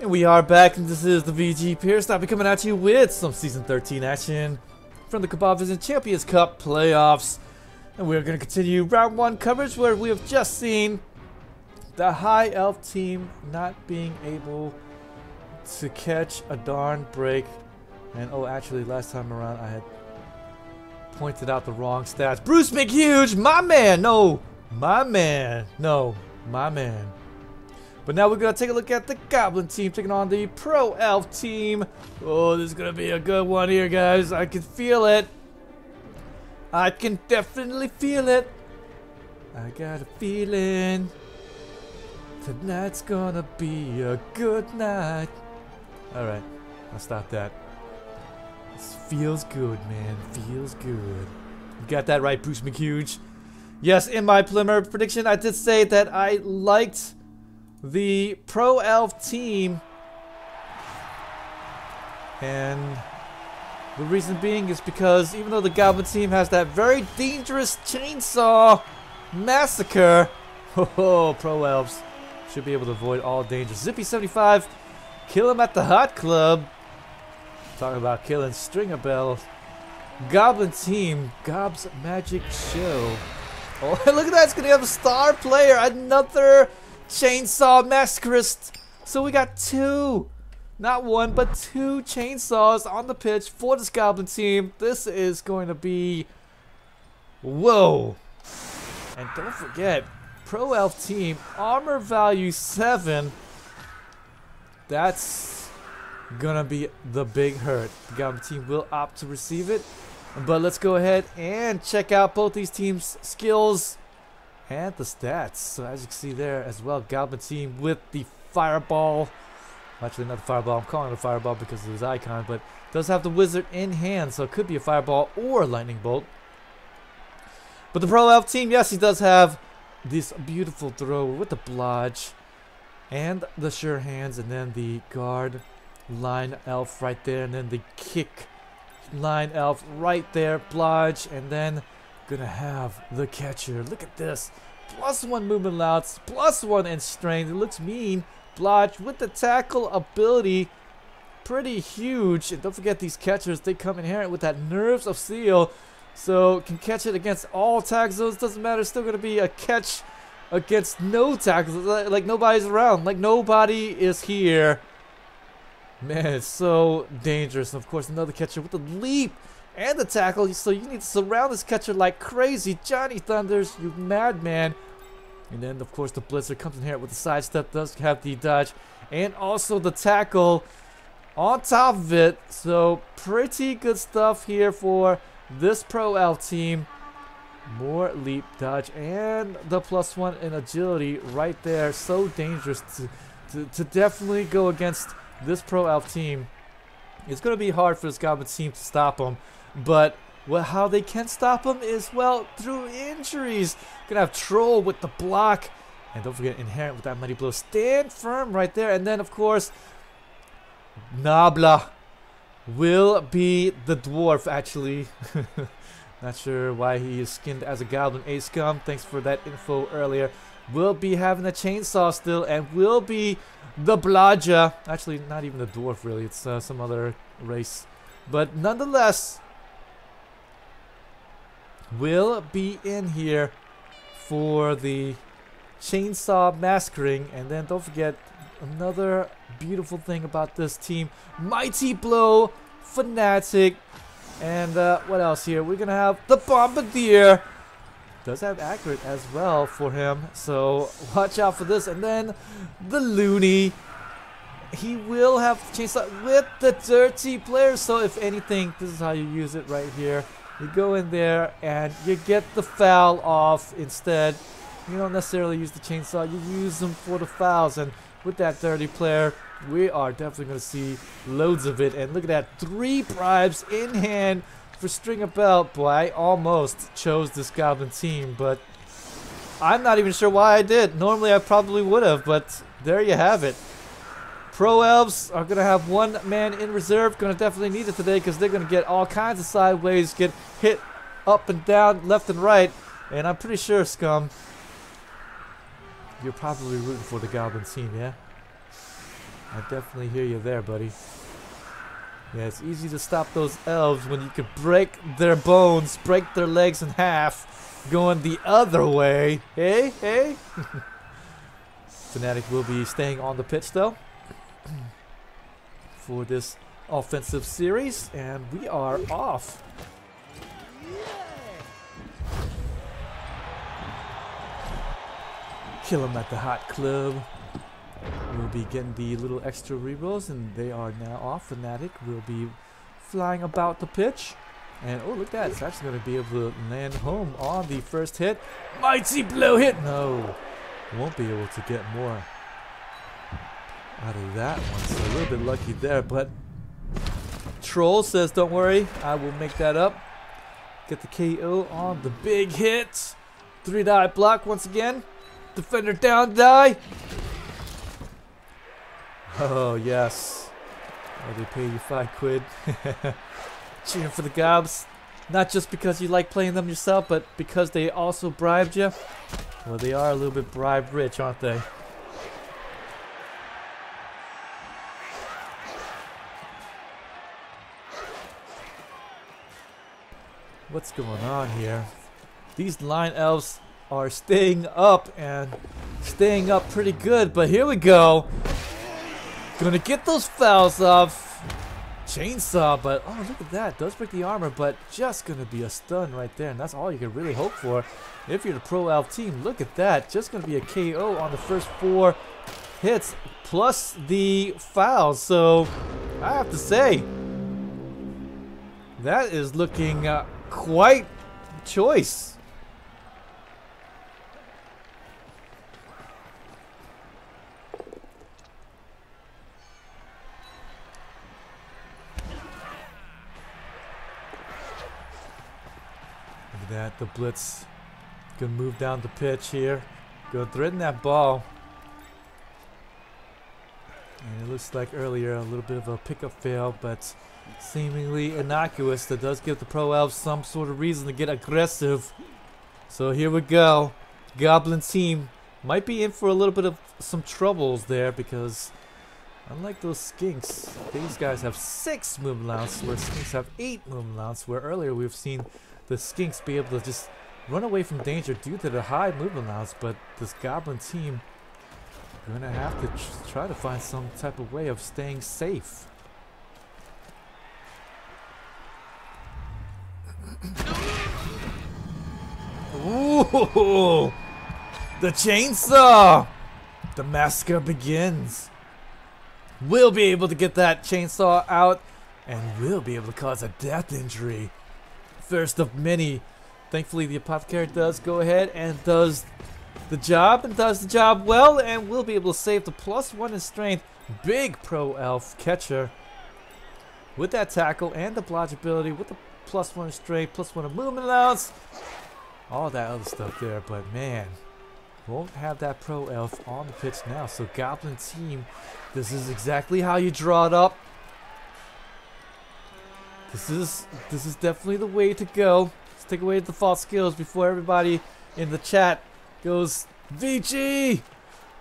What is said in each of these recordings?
And we are back, and this is the VG Purist. I'll be coming at you with some Season 13 action from the Goblin Champions Cup playoffs. And we're going to continue round 1 coverage, where we have just seen the High Elf team not being able to catch a darn break. And oh, actually, last time around I had pointed out the wrong stats. Bruce McHuge, my man! No, my man. No, my man. But now we're going to take a look at the Goblin team taking on the Pro Elf team. Oh, this is going to be a good one here, guys. I can feel it. I can definitely feel it. I got a feeling tonight's going to be a good night. Alright, I'll stop that. This feels good, man. Feels good. You got that right, Bruce McHuge. Yes, in my preliminary prediction, I did say that I liked the Pro Elf team, and the reason being is because even though the Goblin team has that very dangerous chainsaw massacre, Pro Elves should be able to avoid all danger. Zippy75, kill him at the hot club. Talking about killing Stringer Bell. Goblin team, Gob's Magic Show. Oh, look at that, it's gonna have a star player, another Chainsaw Massacrist. So we got two, not one, but two chainsaws on the pitch for this Goblin team. This is going to be, whoa. And don't forget, Pro Elf team, armor value 7. That's gonna be the big hurt. The Goblin team will opt to receive it. But let's go ahead and check out both these teams' skills and the stats. So as you can see there as well, Goblin team with the fireball. Actually, not the fireball. I'm calling it a fireball because of his icon, but does have the wizard in hand, so it could be a fireball or a lightning bolt. But the Pro Elf team, yes, he does have this beautiful thrower with the blodge and the sure hands, and then the guard line elf right there, and then the kick line elf right there, blodge, and then gonna have the catcher. Look at this. +1 movement allowance, +1 in strength. It looks mean. Blodge with the tackle ability. Pretty huge. And don't forget these catchers, they come inherent with that nerves of steel. So can catch it against all tackle zones. Doesn't matter. Still gonna be a catch against no tackles. Like nobody's around. Like nobody is here. Man, it's so dangerous. And of course, another catcher with the leap and the tackle, so you need to surround this catcher like crazy. Johnny Thunders, you madman. And then, of course, the Blizzard comes in here with the sidestep, does have the dodge, and also the tackle on top of it. So, pretty good stuff here for this Pro Elf team. More leap, dodge, and the +1 in agility right there. So dangerous to definitely go against this Pro Elf team. It's going to be hard for this Goblin team to stop them. But how they can stop him is, well, through injuries. Gonna have Troll with the block. And don't forget Inherent with that Mighty Blow. Stand firm right there. And then, of course, Nabla will be the dwarf, actually. Not sure why he is skinned as a Goblin. A-Scum, thanks for that info earlier. Will be having a chainsaw still. And will be the Blodger. Actually, not even the dwarf, really. It's some other race. But nonetheless, will be in here for the chainsaw massacring. And then don't forget another beautiful thing about this team, Mighty Blow, Fanatic, and what else here? We're gonna have the Bombardier. Does have accurate as well for him, so watch out for this. And then the Looney, he will have chainsaw with the dirty player. So if anything, this is how you use it right here. You go in there and you get the foul off instead. You don't necessarily use the chainsaw, you use them for the fouls. And with that dirty player, we are definitely going to see loads of it. And look at that, 3 bribes in hand for Stringer Bell. Boy, I almost chose this Goblin team, but I'm not even sure why I did. Normally I probably would have, but there you have it. Pro Elves are going to have 1 man in reserve. Going to definitely need it today because they're going to get all kinds of sideways, get hit up and down, left and right. And I'm pretty sure, Scum, you're probably rooting for the Goblin team, yeah? I definitely hear you there, buddy. Yeah, it's easy to stop those elves when you can break their bones, break their legs in half, going the other way. Hey, hey. Fnatic will be staying on the pitch though for this offensive series, and we are off. Kill him at the hot club. We'll be getting the little extra rerolls, and they are now off. Fnatic will be flying about the pitch. And oh, look at that. It's actually going to be able to land home on the first hit. Mighty blow hit. No. Won't be able to get more out of that one. So a little bit lucky there. But Troll says, don't worry. I will make that up. Get the KO on the big hit. 3-die block once again. Defender down, die. Oh, yes. Oh, they pay you 5 quid. Cheering for the Gobs. Not just because you like playing them yourself, but because they also bribed you. Well, they are a little bit bribe rich, aren't they? What's going on here? These line elves are staying up and staying up pretty good, but here we go. Gonna get those fouls off. Chainsaw, but oh, look at that. Does break the armor, but just gonna be a stun right there, and that's all you can really hope for if you're the pro elf team. Look at that. Just gonna be a KO on the first 4 hits plus the fouls. So I have to say that is looking quite choice. That the blitz gonna move down the pitch here, go threaten that ball, and it looks like earlier a little bit of a pickup fail, but seemingly innocuous. That does give the pro elves some sort of reason to get aggressive. So here we go. Goblin team might be in for a little bit of some troubles there, because unlike those skinks, these guys have 6 movement allowance, where skinks have 8 movement allowance, where earlier we've seen the skinks be able to just run away from danger due to the high movement allowance. But this Goblin team are going to have to try to find some type of way of staying safe. Ooh! The chainsaw! The massacre begins. We'll be able to get that chainsaw out, and we'll be able to cause a death injury. First of many. Thankfully the apothecary does go ahead and does the job, and does the job well, and we'll be able to save the +1 in strength. Big pro elf catcher with that tackle and the blodge ability, with the +1 in strength, +1 in movement allowance, all that other stuff there. But man, won't have that pro elf on the pitch now. So Goblin team, this is exactly how you draw it up. This is definitely the way to go. Let's take away the default skills before everybody in the chat goes, VG,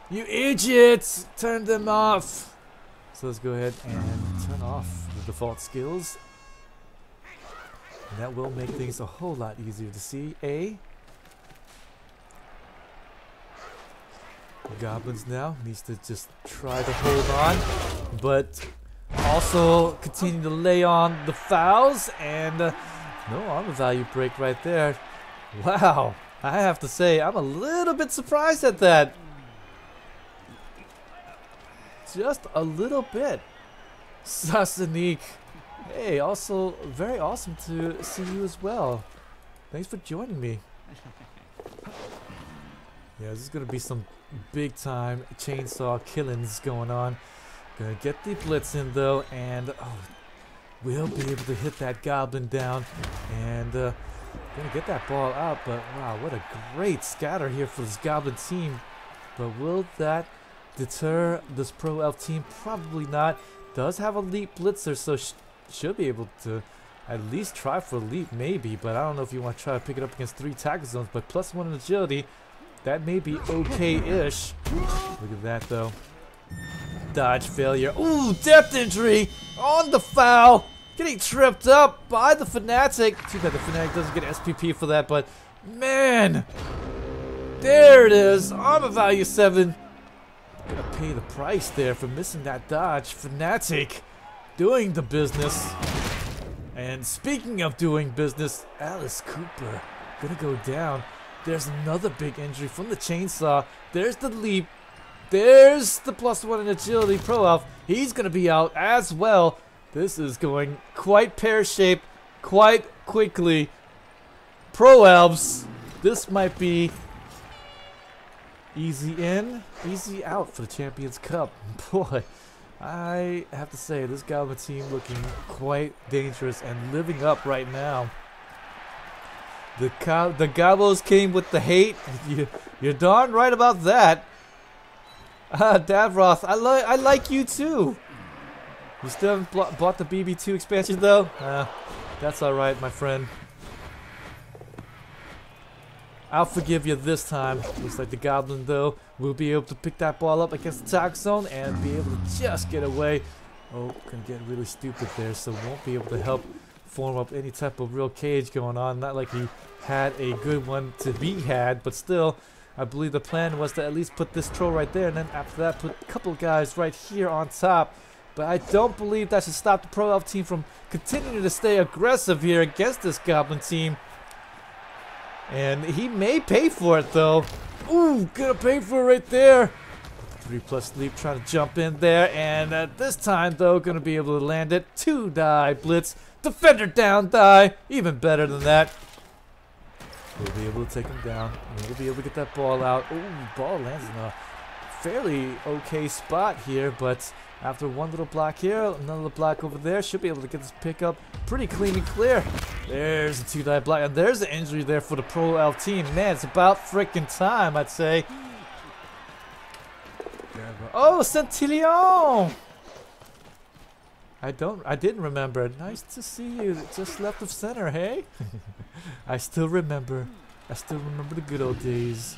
you idiots, turn them off. So let's go ahead and turn off the default skills. And that will make things a whole lot easier to see. Goblins now needs to just try to hold on, but also continue to lay on the fouls, and no armor value break right there. Wow, I have to say I'm a little bit surprised at that. Just a little bit. Sasanique, hey, also very awesome to see you as well. Thanks for joining me. Yeah, this is gonna be some big time chainsaw killings going on. Gonna get the blitz in though, and oh, we'll be able to hit that goblin down, and gonna get that ball out. But wow, what a great scatter here for this goblin team. But will that deter this pro elf team? Probably not. Does have a leap blitzer, so should be able to at least try for a leap, maybe. But I don't know if you want to try to pick it up against 3 tackle zones. But +1 in agility, that may be okay-ish. Look at that though. Dodge failure. Ooh, depth injury on the foul. Getting tripped up by the Fanatic. Too bad the Fanatic doesn't get SPP for that, but man. There it is. Armor value 7. Gonna pay the price there for missing that dodge. Fanatic doing the business. And speaking of doing business, Alice Cooper gonna go down. There's another big injury from the chainsaw. There's the leap. There's the +1 in agility pro elf. He's gonna be out as well. This is going quite pear-shaped, quite quickly. Pro elves. This might be easy in, easy out for the Champions Cup. Boy, I have to say, this Goblin team looking quite dangerous and living up right now. The Gobos came with the hate. You're darn right about that. Davroth, I like you too. You still haven't bought the BB2 expansion though? That's alright, my friend. I'll forgive you this time. Looks like the Goblin, though, will be able to pick that ball up against the target zone and be able to just get away. Oh, gonna get really stupid there, so won't be able to help form up any type of real cage going on. Not like he had a good one to be had, but still, I believe the plan was to at least put this troll right there, and then after that, put a couple guys right here on top. But I don't believe that should stop the Pro Elf team from continuing to stay aggressive here against this Goblin team. And he may pay for it though. Ooh, gonna pay for it right there. 3+ leap, trying to jump in there, and this time though, gonna be able to land it. 2 die blitz, defender down die, even better than that. We'll be able to take him down. We'll be able to get that ball out. Ooh, ball lands in a fairly okay spot here, but after one little block here, another block over there, should be able to get this pick up pretty clean and clear. There's a 2-die block, and there's an injury there for the Pro Elf team. Man, it's about freaking time, I'd say. Oh, Centillion! I didn't remember. Nice to see you. Just left of center, hey? I still remember. I still remember the good old days.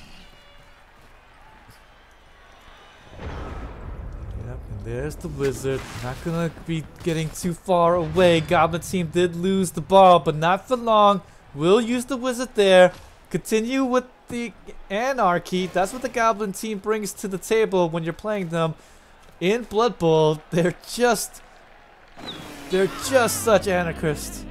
Yep, and there's the wizard. Not gonna be getting too far away. Goblin team did lose the ball, but not for long. We'll use the wizard there. Continue with the anarchy. That's what the Goblin team brings to the table when you're playing them in Blood Bowl. They're just such anarchists.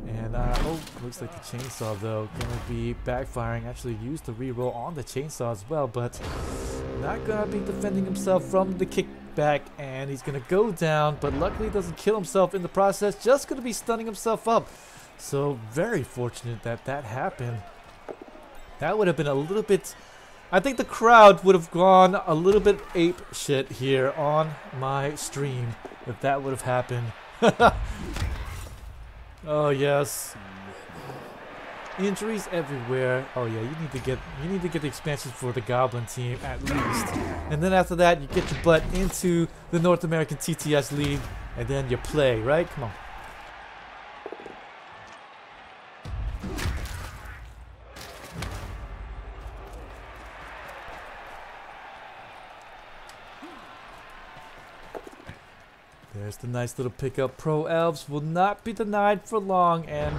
And oh, looks like the chainsaw though gonna be backfiring. Actually used the reroll on the chainsaw as well, but not gonna be defending himself from the kickback, and he's gonna go down, but luckily doesn't kill himself in the process, just gonna be stunning himself up. So very fortunate that that happened. That would have been a little bit, I think the crowd would have gone a little bit ape shit here on my stream if that would have happened. Oh yes. Injuries everywhere. Oh yeah, you need to get the expansion for the Goblin team at least. And then after that, you get your butt into the North American TTS League, and then you play, right? Come on. There's the nice little pickup. Pro Elves will not be denied for long, and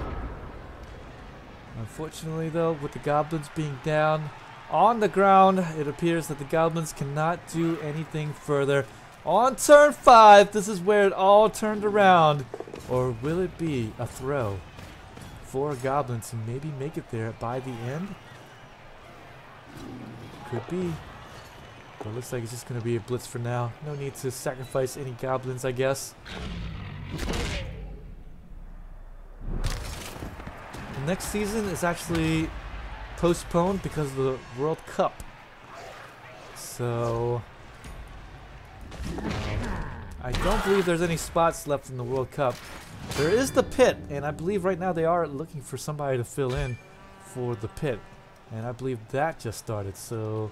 unfortunately though, with the Goblins being down on the ground, it appears that the Goblins cannot do anything further. On turn 5, this is where it all turned around. Or will it be a throw for a Goblin to maybe make it there by the end? Could be. But it looks like it's just going to be a blitz for now. No need to sacrifice any Goblins, I guess. The next season is actually postponed because of the World Cup. So I don't believe there's any spots left in the World Cup. There is the pit, and I believe right now they are looking for somebody to fill in for the pit. And I believe that just started, so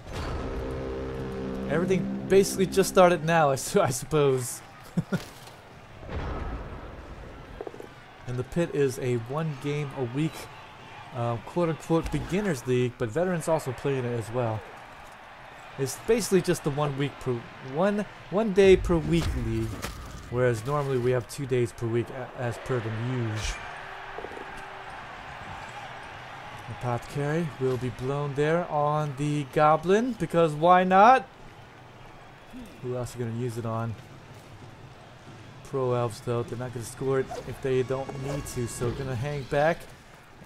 everything basically just started now, I suppose. And the pit is a 1 game a week, quote-unquote beginners league, but veterans also play in it as well. It's basically just the 1 week per one day per week league, whereas normally we have 2 days per week as per the usual. Apothecary will be blown there on the Goblin, because why not? Who else are going to use it on? Pro Elves, though. They're not going to score it if they don't need to, so going to hang back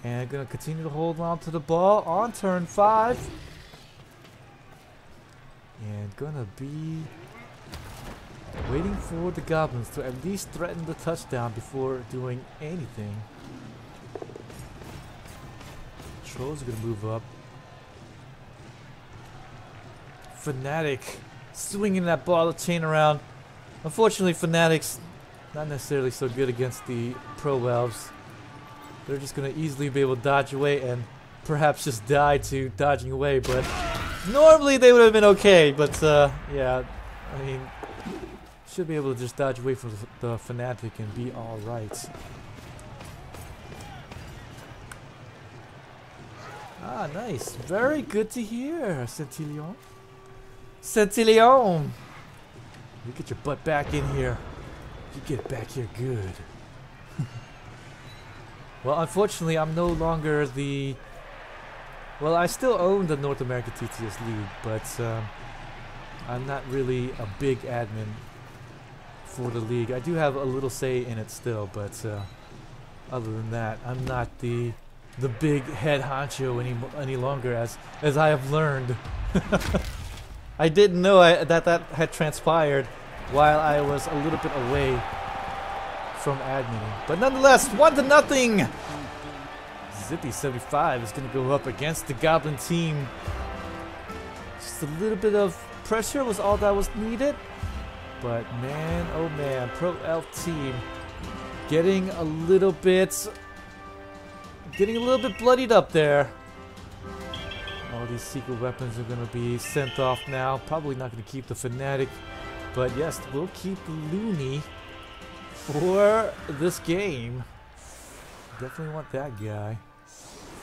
and going to continue to hold on to the ball on turn 5. And going to be waiting for the Goblins to at least threaten the touchdown before doing anything. Trolls are going to move up. Fnatic swinging that ball of chain around. Unfortunately, Fnatic's not necessarily so good against the Pro Elves. They're just going to easily be able to dodge away and perhaps just die to dodging away. But normally they would have been okay. But yeah, I mean, should be able to just dodge away from the Fnatic and be alright. Ah, nice. Very good to hear, Centillion. Centillion! You get your butt back in here. You get back here good. Well, unfortunately, I'm no longer the... Well, I still own the North American TTS League, but I'm not really a big admin for the league. I do have a little say in it still, but other than that, I'm not the big head honcho any longer, as I have learned. I didn't know that had transpired while I was a little bit away from adminning. But nonetheless, 1-0! Zippy75 is going to go up against the Goblin team. Just a little bit of pressure was all that was needed. But man, oh man, Pro Elf team getting a little bit bloodied up there. All these secret weapons are going to be sent off now. Probably not going to keep the Fnatic, but yes, we'll keep Looney for this game. Definitely want that guy.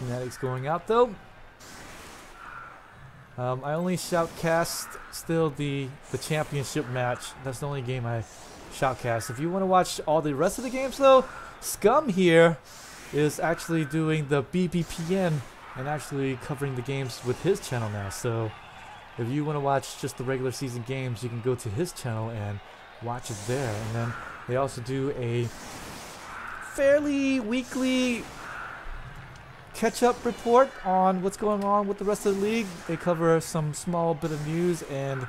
Fnatic's going out though. I only shoutcast still the championship match. That's the only game I shoutcast. If you want to watch all the rest of the games though, Scum here is actually doing the BBPN and actually covering the games with his channel now. So if you want to watch just the regular season games, you can go to his channel and watch it there. And then they also do a fairly weekly catch-up report on what's going on with the rest of the league. They cover some small bit of news and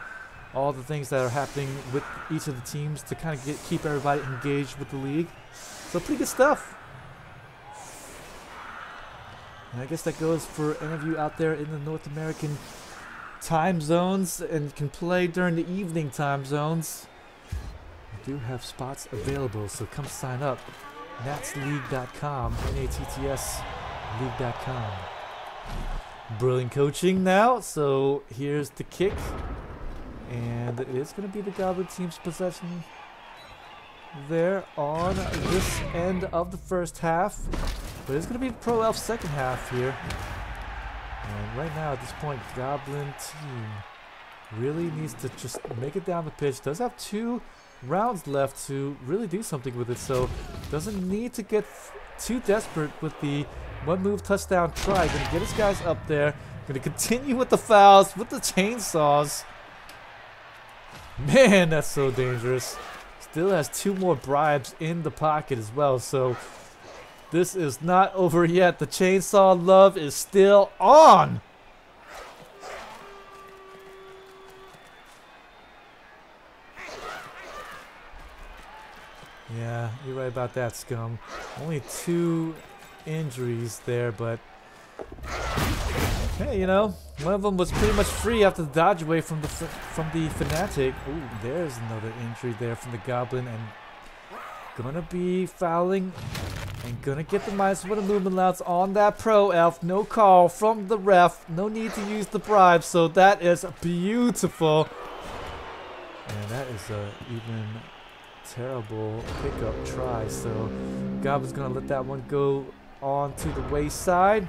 all the things that are happening with each of the teams to kind of keep everybody engaged with the league. So pretty good stuff. And I guess that goes for any of you out there in the North American time zones and can play during the evening time zones. We do have spots available, so come sign up. natsleague.com, NATTS league.com. Brilliant coaching now, so here's the kick. And it is going to be the Goblin team's possession there on this end of the first half. But it's going to be the Pro Elf second half here. And right now at this point, Goblin team really needs to just make it down the pitch. Does have 2 rounds left to really do something with it, so doesn't need to get too desperate with the 1-move touchdown try. Gonna get his guys up there. Gonna continue with the fouls, with the chainsaws. Man, that's so dangerous. Still has 2 more bribes in the pocket as well, so this is not over yet. The chainsaw love is still on. Yeah, you're right about that, Scum. Only 2 injuries there, but hey, you know, one of them was pretty much free after the dodge away from the Fnatic. Ooh, there's another injury there from the Goblin, and gonna be fouling and gonna get the -1 movement allowance on that Pro Elf. No call from the ref. No need to use the bribe, so that is beautiful. And that is a even terrible pickup try, so Goblin's gonna let that one go on to the wayside.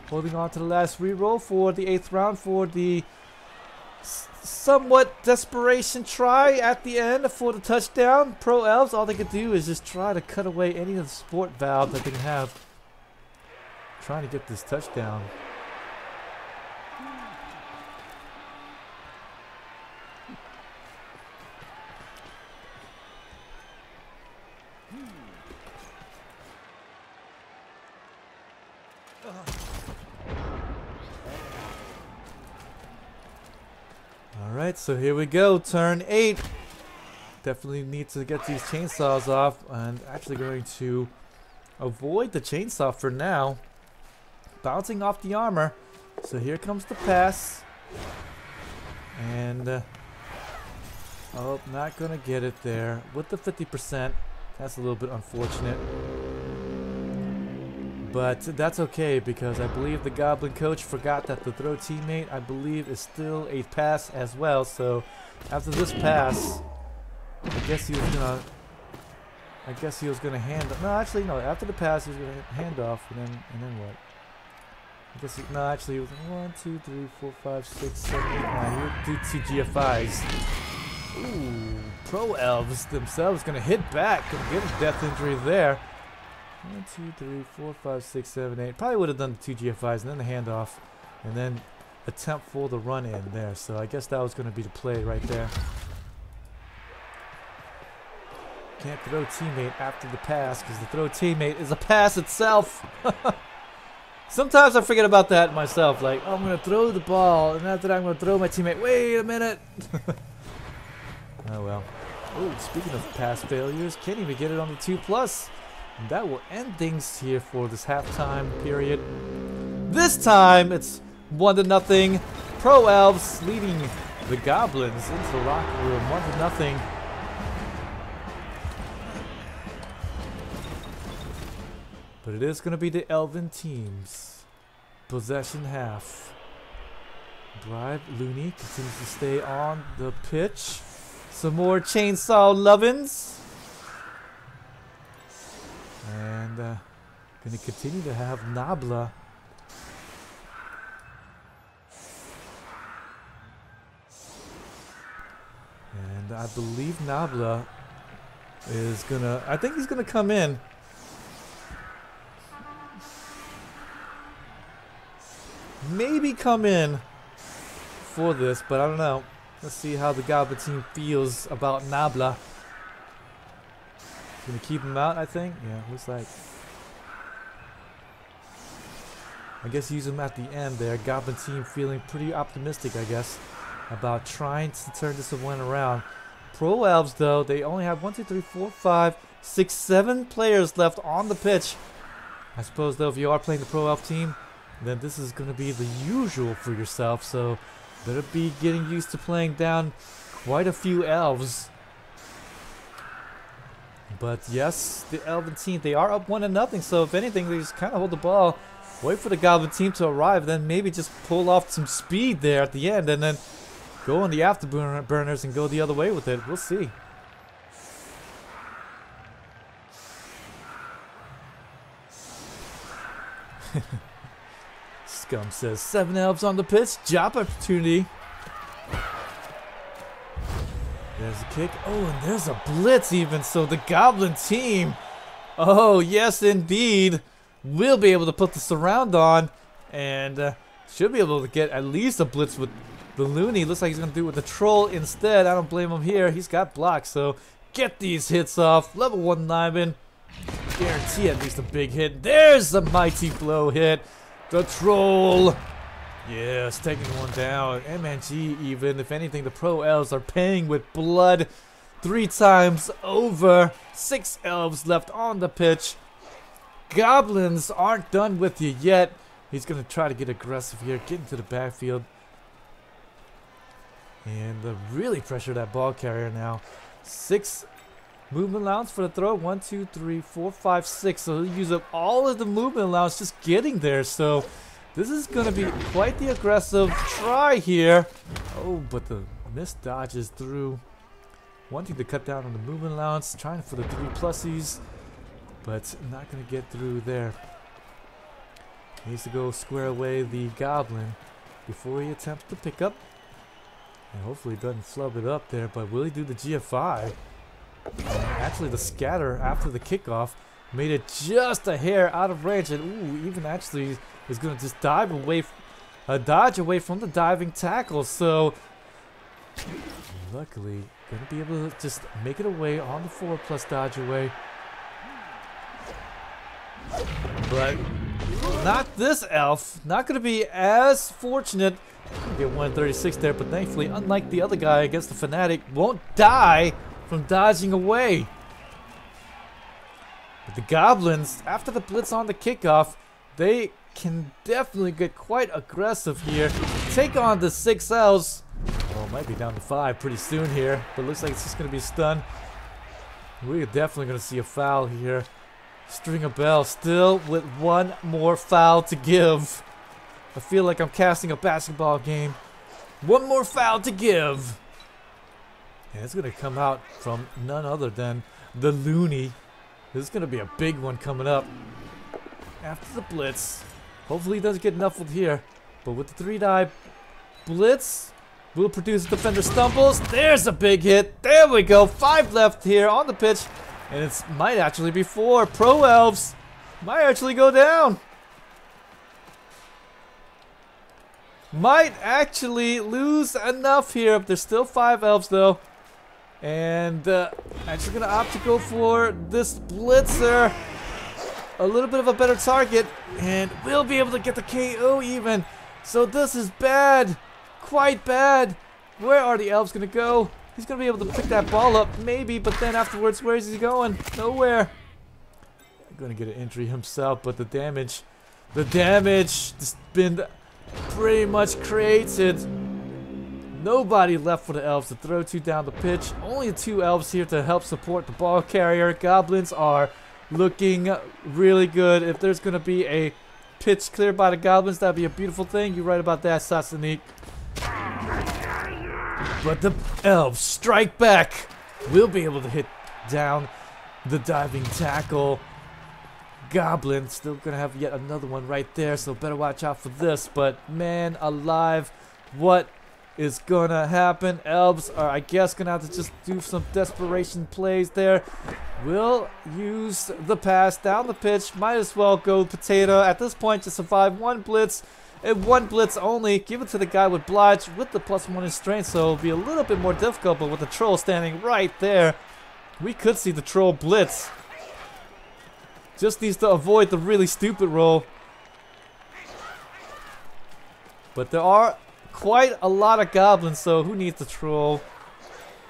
Holding on to the last reroll for the 8th round for the somewhat desperation try at the end for the touchdown. Pro Elves, all they could do is just try to cut away any of the support valve that they can have. Trying to get this touchdown. Alright, so here we go, turn 8. Definitely need to get these chainsaws off, and actually going to avoid the chainsaw for now. Bouncing off the armor. So here comes the pass. And, oh, not gonna get it there. With the 50%, that's a little bit unfortunate. But that's okay, because I believe the Goblin coach forgot that the throw teammate, I believe, is still a pass as well. So after this pass, I guess he was gonna hand. No, actually, no. After the pass, he was gonna hand off, and then what? I guess no. Actually, it was 1, 2, 3, 4, 5, 6, 7, 8, 9. He would do 2 GFIs. Ooh, Pro Elves themselves gonna hit back, gonna get a death injury there. 1, 2, 3, 4, 5, 6, 7, 8. Probably would have done the 2 GFIs and then the handoff, and then attempt for the run in there. So I guess that was going to be the play right there. Can't throw teammate after the pass because the throw teammate is a pass itself. Sometimes I forget about that myself. Like, oh, I'm going to throw the ball, and after that I'm going to throw my teammate. Wait a minute. Oh well. Oh, speaking of pass failures, can't even get it on the 2+. And that will end things here for this halftime period. This time it's 1-0. Pro Elves leading the Goblins into the locker room. 1-0. But it is going to be the Elven team's possession half. Bribe Looney continues to stay on the pitch. Some more chainsaw lovin's. And going to continue to have Nabla. And I believe Nabla is going to... I think he's going to come in. Maybe come in for this, but I don't know. Let's see how the Goblin team feels about Nabla. Gonna keep him out, I think. Yeah, looks like. I guess use him at the end there. Goblin team feeling pretty optimistic, I guess, about trying to turn this one around. Pro Elves, though, they only have 1, 2, 3, 4, 5, 6, 7 players left on the pitch. I suppose, though, if you are playing the Pro Elf team, then this is going to be the usual for yourself. So better be getting used to playing down quite a few elves. But yes, the Elven team, they are up 1-0. So if anything, they just kind of hold the ball, wait for the Goblin team to arrive, then maybe just pull off some speed there at the end, and then go on the afterburners and go the other way with it. We'll see. Scum says 7 elves on the pitch, job opportunity. There's a kick. Oh, and there's a blitz even. So the Goblin team, oh yes indeed, will be able to put the surround on, and should be able to get at least a blitz with the Looney. Looks like he's going to do it with the Troll instead. I don't blame him here. He's got blocks, so get these hits off. Level 1 lineman. Guarantee at least a big hit. There's a mighty blow hit. The Troll. Yes, taking one down. MNG even. If anything, the Pro Elves are paying with blood 3 times over. 6 elves left on the pitch. Goblins aren't done with you yet. He's going to try to get aggressive here. Get into the backfield. And really pressure that ball carrier now. 6 movement allowance for the throw. 1, 2, 3, 4, 5, 6. So he'll use up all of the movement allowance just getting there. So this is going to be quite the aggressive try here. Oh, but the missed dodges through. Wanting to cut down on the movement allowance. Trying for the 3 plusies. But not going to get through there. Needs to go square away the Goblin before he attempts to pick up. And hopefully he doesn't flub it up there, but will he do the GFI? Actually, the scatter after the kickoff made it just a hair out of range, and ooh, even actually is going to just dive away, dodge away from the diving tackle. So luckily, going to be able to just make it away on the 4+ dodge away. But not this elf. Not going to be as fortunate. Get 136 there, but thankfully, unlike the other guy against the Fanatic, won't die from dodging away. But the Goblins, after the blitz on the kickoff, they can definitely get quite aggressive here. Take on the 6 elves. Well, it might be down to 5 pretty soon here, but looks like it's just going to be a stun. We're definitely going to see a foul here. Stringer Bell still with one more foul to give. I feel like I'm casting a basketball game. One more foul to give. And it's going to come out from none other than the Looney. This is going to be a big one coming up after the blitz. Hopefully he doesn't get knuffled here. But with the 3-die blitz, will produce defender stumbles. There's a big hit. There we go. 5 left here on the pitch. And it might actually be 4. Pro Elves might actually go down. Might actually lose enough here. There's still 5 elves though. And actually going to opt to go for this blitzer. A little bit of a better target. And we'll be able to get the KO even. So this is bad. Quite bad. Where are the elves going to go? He's going to be able to pick that ball up, maybe, but then afterwards, where is he going? Nowhere. Going to get an injury himself, but the damage has been pretty much created. Nobody left for the elves to throw to down the pitch. Only 2 elves here to help support the ball carrier. Goblins are looking really good. If there's going to be a pitch cleared by the Goblins, that'd be a beautiful thing. You're right about that, Sasanique. But the elves strike back. We'll be able to hit down the diving tackle. Goblin still gonna have yet another one right there, so better watch out for this. But man alive, what is gonna happen? Elves are, I guess, gonna have to just do some desperation plays there. We'll use the pass down the pitch. Might as well go potato at this point to survive 1 blitz. And 1 blitz only. Give it to the guy with Blodge with the +1 in strength, so it'll be a little bit more difficult, but with the troll standing right there, we could see the troll blitz. Just needs to avoid the really stupid roll. But there are quite a lot of goblins, so who needs the troll?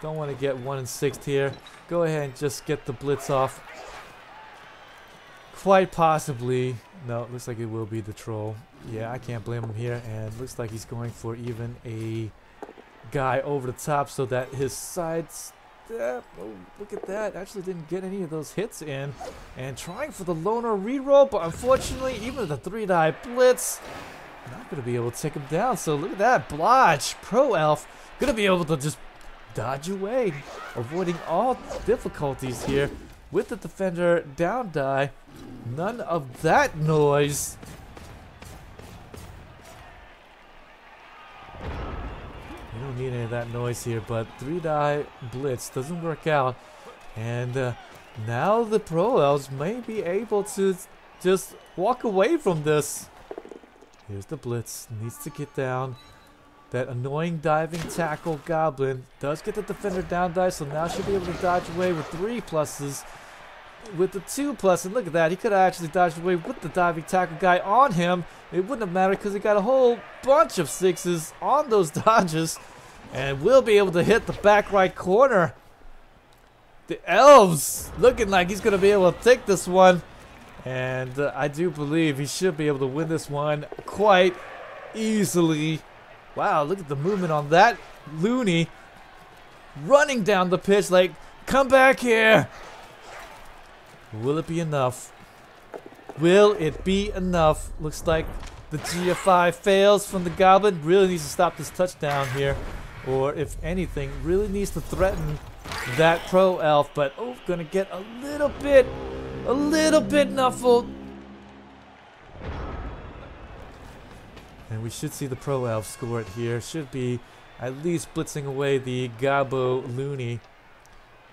Don't want to get 1 in 6 here. Go ahead and just get the blitz off. Quite possibly. No, it looks like it will be the troll. Yeah, I can't blame him here. And looks like he's going for even a guy over the top so that his side step. Oh, look at that. Actually didn't get any of those hits in. And trying for the loner reroll, but unfortunately, even the 3-die blitz, not going to be able to take him down. So look at that. Blodge, Pro Elf, going to be able to just dodge away, avoiding all difficulties here with the defender down die. None of that noise. You don't need any of that noise here, but 3-die blitz doesn't work out. And now the Pro Elves may be able to just walk away from this. Here's the blitz. Needs to get down. That annoying diving tackle Goblin does get the defender down die, so now she'll be able to dodge away with 3 pluses. With the 2+, and look at that, he could have actually dodged away with the diving tackle guy on him. It wouldn't have mattered because he got a whole bunch of 6s on those dodges. And we'll be able to hit the back right corner. The elves looking like he's going to be able to take this one. And I do believe he should be able to win this one quite easily. Wow, look at the movement on that Looney. Running down the pitch like, come back here. Will it be enough? Will it be enough? Looks like the GFI fails from the Goblin. Really needs to stop this touchdown here. Or if anything, really needs to threaten that Pro Elf. But oh, gonna get a little bit knuffled. And we should see the Pro Elf score it here. Should be at least blitzing away the Gabo Looney.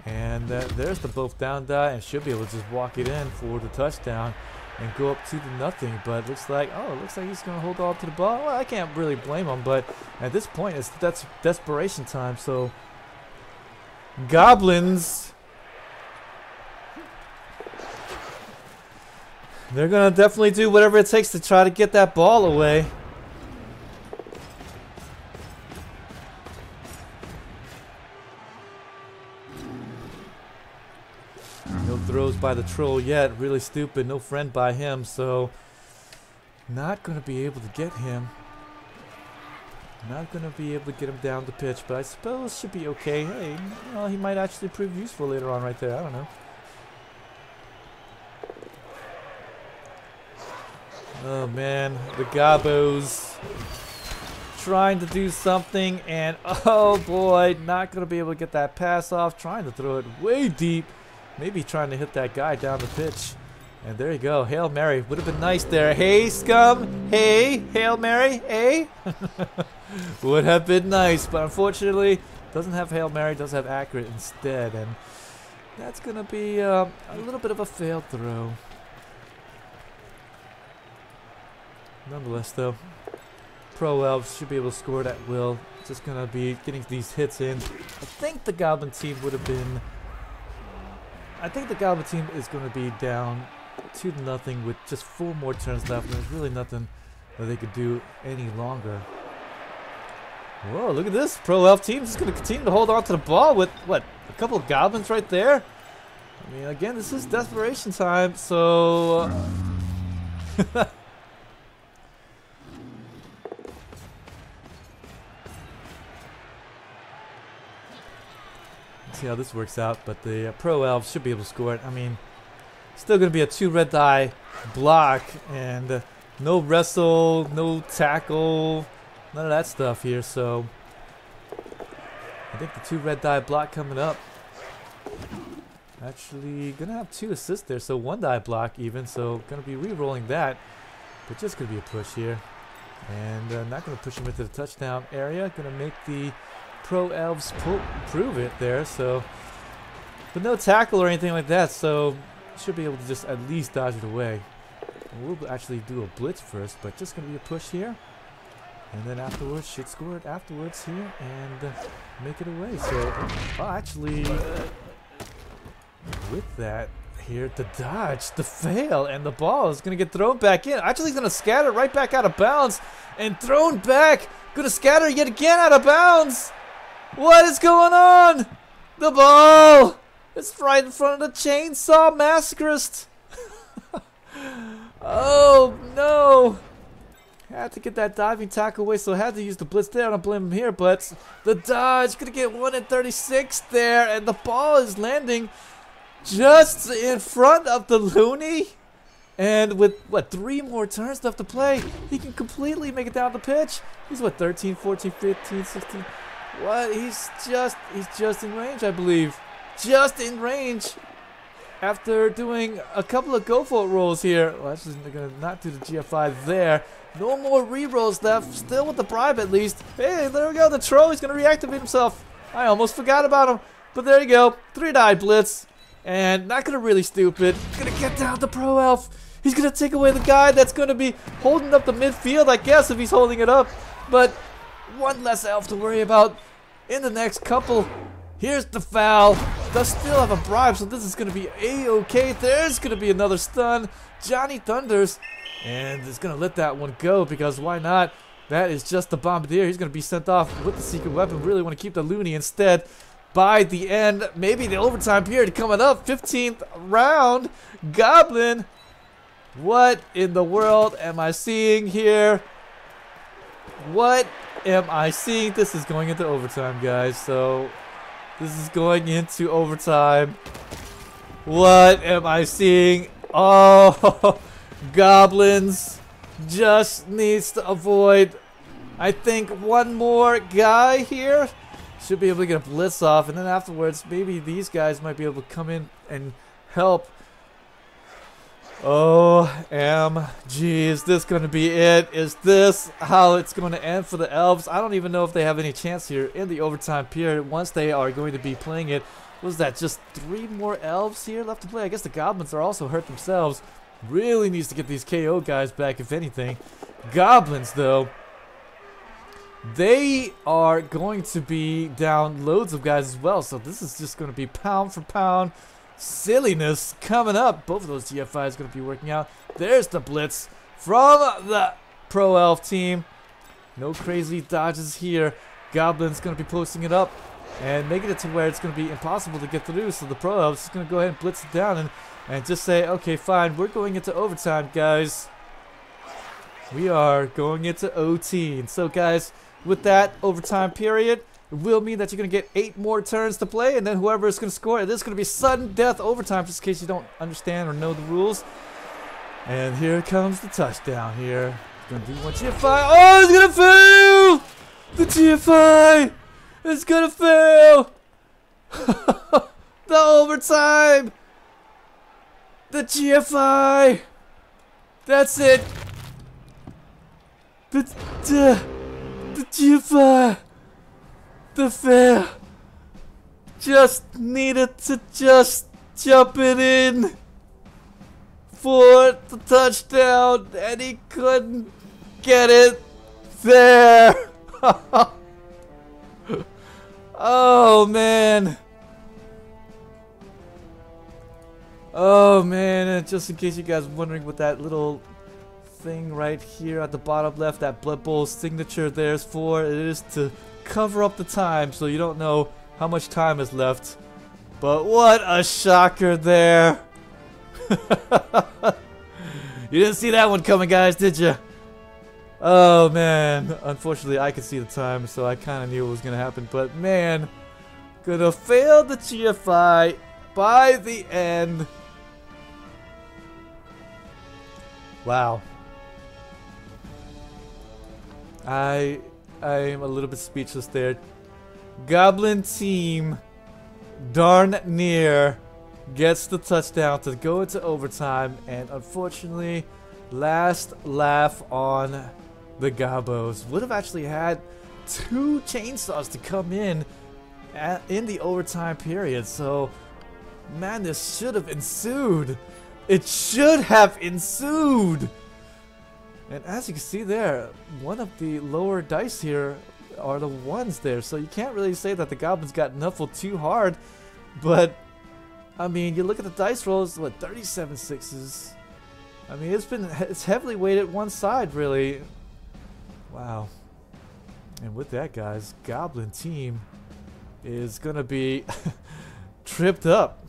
And there's the both down die, and should be able to just walk it in for the touchdown and go up 2-0. But looks like he's gonna hold on to the ball. Well, I can't really blame him, but at this point that's desperation time. So Goblins, they're gonna definitely do whatever it takes to try to get that ball away. No throws by the troll yet. Really stupid. No friend by him, so not gonna be able to get him. Not gonna be able to get him down the pitch, but I suppose should be okay. Hey, you know, he might actually prove useful later on right there. I don't know. Oh man, the Gabos trying to do something, and oh boy, not gonna be able to get that pass off. Trying to throw it way deep. Maybe trying to hit that guy down the pitch. And there you go. Hail Mary. Would have been nice there. Hey, scum. Hey, Hail Mary. Hey. Would have been nice. But unfortunately, doesn't have Hail Mary. Does have accurate instead. And that's going to be a little bit of a failed throw. Nonetheless, though, Pro Elves should be able to score it at will. Just going to be getting these hits in. I think the Goblin team would have been... I think the Goblin team is going to be down 2-0 with just 4 more turns left. There's really nothing that they could do any longer. Whoa, look at this. Pro Elf team is going to continue to hold on to the ball with, what, a couple of Goblins right there? I mean, again, this is desperation time, so... see how this works out, but the Pro Elves should be able to score it. I mean, still going to be a 2 red die block, and no wrestle, no tackle, none of that stuff here. So I think the 2 red die block coming up. Actually, going to have 2 assists there, so 1 die block even. So going to be re-rolling that, but just going to be a push here, and not going to push him into the touchdown area. Going to make the Pro Elves prove it there, so but no tackle or anything like that, so should be able to just at least dodge it away. We'll actually do a blitz first, but just gonna be a push here, and then afterwards should score it afterwards here and make it away. So actually with that here, the dodge, the fail, and the ball is gonna get thrown back in. Actually gonna scatter right back out of bounds and thrown back. Gonna scatter yet again out of bounds. What is going on? The ball! It's right in front of the chainsaw massacrist. Oh no! Had to get that diving tackle away, so I had to use the blitz there. I don't blame him here, but the dodge gonna get 1 in 36 there, and the ball is landing just in front of the Looney. And with what, 3 more turns left to play, he can completely make it down the pitch. He's what, 13, 14, 15, 16. What? He's just in range, I believe. Just in range. After doing a couple of go-for rolls here. Well, actually, they're going to not do the GFI there. No more re-rolls left. Still with the bribe, at least. Hey, there we go. The troll is going to reactivate himself. I almost forgot about him. But there you go. 3 die blitz. And not going to really stupid. Going to get down the Pro Elf. He's going to take away the guy that's going to be holding up the midfield, I guess, if he's holding it up. But 1 less elf to worry about in the next couple. Here's the foul. Does still have a bribe, so this is going to be a-okay. There's going to be another stun. Johnny Thunders. And is going to let that one go, because why not? That is just the Bombardier. He's going to be sent off with the secret weapon. Really want to keep the Looney instead. By the end, maybe the overtime period coming up. 15th round. Goblin. What in the world am I seeing here? What am I seeing? This is going into overtime, guys. So this is going into overtime. What am I seeing? Oh, Goblins just needs to avoid, I think, 1 more guy here. Should be able to get a blitz off, and then afterwards maybe these guys might be able to come in and help. OMG, is this going to be it? Is this how it's going to end for the Elves? I don't even know if they have any chance here in the overtime period once they are going to be playing it. What was that, just 3 more Elves here left to play? I guess the Goblins are also hurt themselves. Really needs to get these KO guys back, if anything. Goblins, though, they are going to be down loads of guys as well. So this is just going to be pound for pound silliness coming up. Both of those GFIs going to be working out. There's the blitz from the Pro Elf team. No crazy dodges here. Goblin's going to be posting it up and making it to where it's going to be impossible to get through. So the Pro Elf's just going to go ahead and blitz it down and just say, okay, fine, we're going into overtime, guys. We are going into OT. And so, guys, with that overtime period, it will mean that you're going to get 8 more turns to play, and then whoever is going to score, this is going to be sudden death overtime, just in case you don't understand or know the rules. And here comes the touchdown here. It's going to be one GFI. Oh, it's going to fail! The GFI is going to fail! The overtime! The GFI! That's it! The GFI! The fair just needed to just jump it in for the touchdown, and he couldn't get it there. Oh man. Oh man, and just in case you guys are wondering what that little thing right here at the bottom left, that Blood Bowl signature there's for, it is to cover up the time so you don't know how much time is left. But what a shocker there. You didn't see that one coming, guys, did you? Oh man, unfortunately I could see the time, so I kind of knew it was gonna happen. But man, gonna fail the GFI by the end. Wow. I am a little bit speechless there. Goblin team darn near gets the touchdown to go into overtime, and unfortunately, last laugh on the Gobos. Would have actually had 2 chainsaws to come in the overtime period. So, man, this should have ensued. It should have ensued. And as you can see there, one of the lower dice here are the ones there. So you can't really say that the Goblins got knuffled too hard. But, I mean, you look at the dice rolls, what, 37 6s? I mean, it's heavily weighted one side, really. Wow. And with that, guys, Goblin team is going to be tripped up.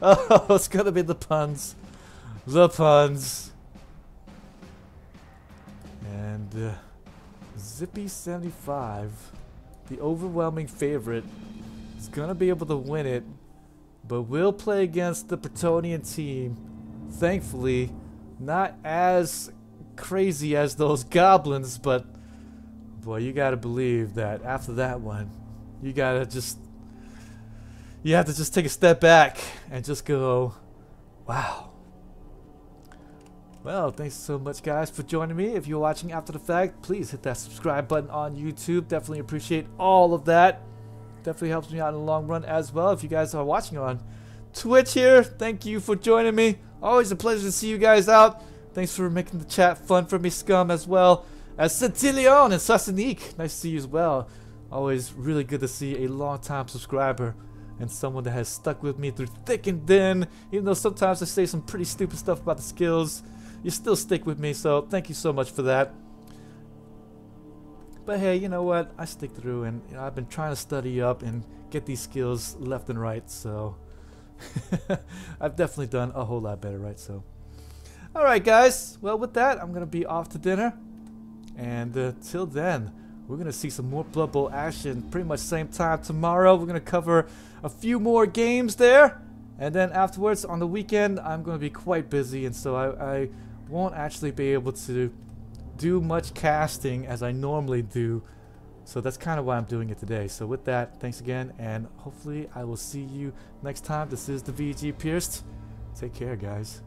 Oh, it's going to be the puns. The puns. And Zippy75, the overwhelming favorite, is going to be able to win it, but will play against the Bretonnian team. Thankfully, not as crazy as those Goblins, but boy, you gotta believe that after that one, you have to just take a step back and just go, wow. Well, thanks so much, guys, for joining me. If you're watching after the fact, please hit that subscribe button on YouTube. Definitely appreciate all of that. Definitely helps me out in the long run as well. If you guys are watching on Twitch here, thank you for joining me. Always a pleasure to see you guys out. Thanks for making the chat fun for me, Scum, as well as Centillion and Sasanique. Nice to see you as well. Always really good to see a long-time subscriber and someone that has stuck with me through thick and thin. Even though sometimes I say some pretty stupid stuff about the skills, you still stick with me, so thank you so much for that. But hey, you know what? I stick through, and you know, I've been trying to study up and get these skills left and right, so I've definitely done a whole lot better, right? So, alright guys, well with that, I'm going to be off to dinner, and till then, we're going to see some more Blood Bowl action pretty much same time tomorrow. We're going to cover a few more games there, and then afterwards on the weekend, I'm going to be quite busy, and so I won't actually be able to do much casting as I normally do. So that's kind of why I'm doing it today. So with that, thanks again, and hopefully I will see you next time. This is the VG Purist. Take care, guys.